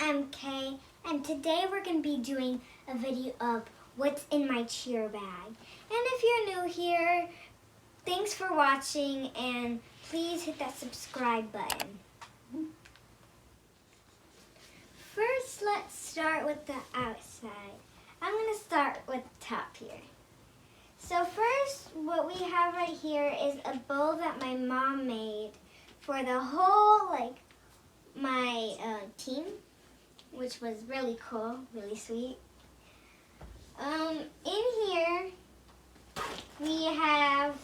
I'm Kay, and today we're going to be doing a video of what's in my cheer bag. And if you're new here, thanks for watching, and please hit that subscribe button. First, let's start with the outside. I'm going to start with the top here. So first, what we have right here is a bowl that my mom made for the whole, my team, which was really cool, really sweet. In here, we have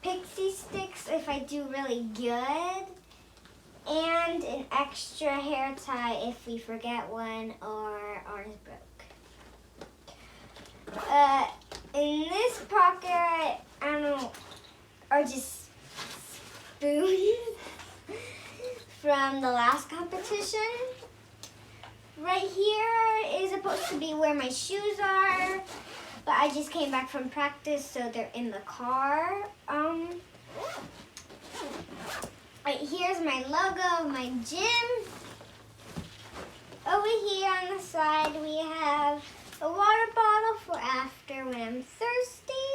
pixie sticks if I do really good, and an extra hair tie if we forget one or ours broke. In this pocket, I don't know, are just spoons from the last competition. Right here is supposed to be where my shoes are, but I just came back from practice, so they're in the car. Right here's my logo of my gym. Over here on the side we have a water bottle for after when I'm thirsty,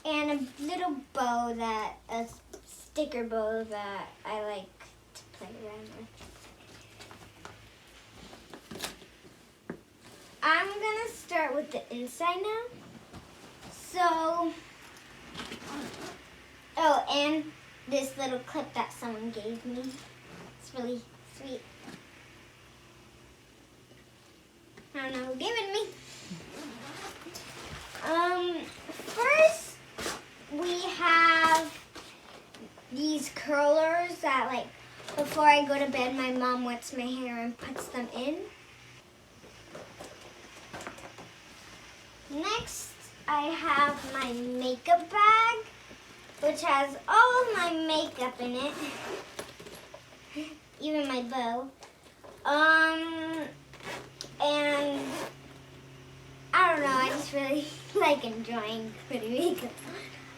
and a little bow, a sticker bow that I like to play around with. I'm gonna start with the inside now. So, and this little clip that someone gave me. It's really sweet. I don't know who gave it to me. First, we have these curlers that, before I go to bed, my mom wets my hair and puts them in. Next, I have my makeup bag, which has all of my makeup in it, even my bow. And I don't know, I just really like enjoying putting makeup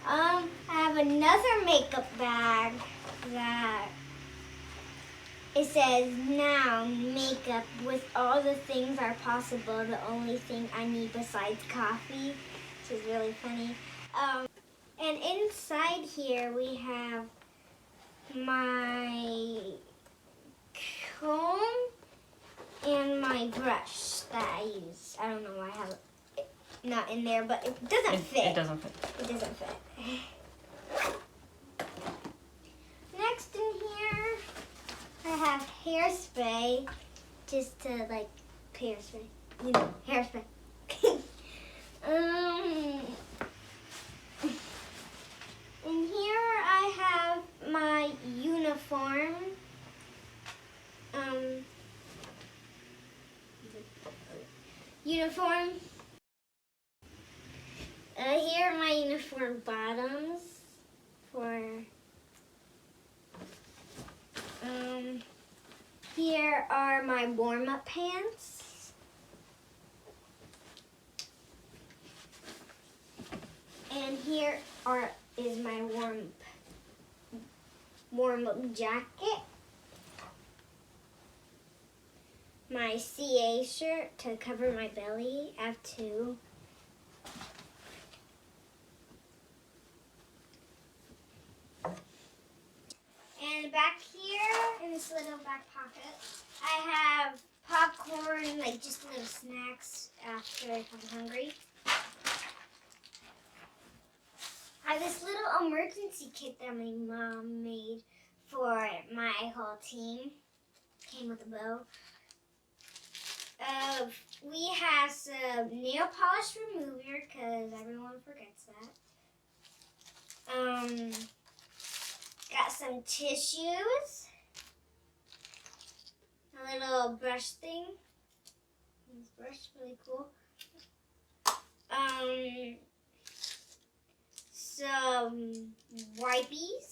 on. I have another makeup bag that it says, now makeup with all the things are possible, the only thing I need besides coffee, which is really funny. And inside here we have my comb and my brush that I use. I don't know why I have it not in there, but it doesn't fit. It doesn't fit. It doesn't fit. Next in here, I have hairspray, just to hairspray, hairspray. In here I have my uniform. Here are my uniform bottoms for. Here are my warm-up pants. And here is my warm-up jacket. My CA shirt to cover my belly. I have two. And back here, in this little back pocket, I have popcorn, just little snacks after I'm hungry. I have this little emergency kit that my mom made for my whole team. Came with a bow. We have some nail polish remover, because everyone forgets that. Got some tissues. A little brush thing. This brush is really cool. Some wipies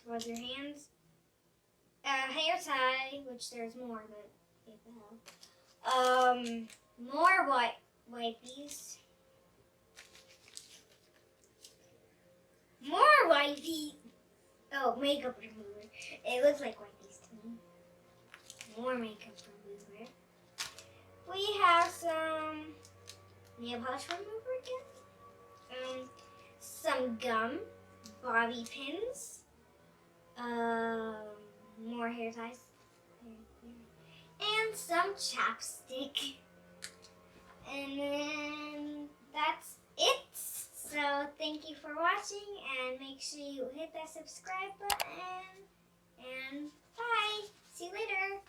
to rub your hands. Hair tie, which there's more, but what the hell. More wipies. More wipey. Oh, makeup remover. It looks like wipies to me. more makeup remover. We have some nail polish remover again. Some gum, bobby pins, more hair ties, and some chapstick. And then that's it. So thank you for watching, and make sure you hit that subscribe button. And bye. See you later.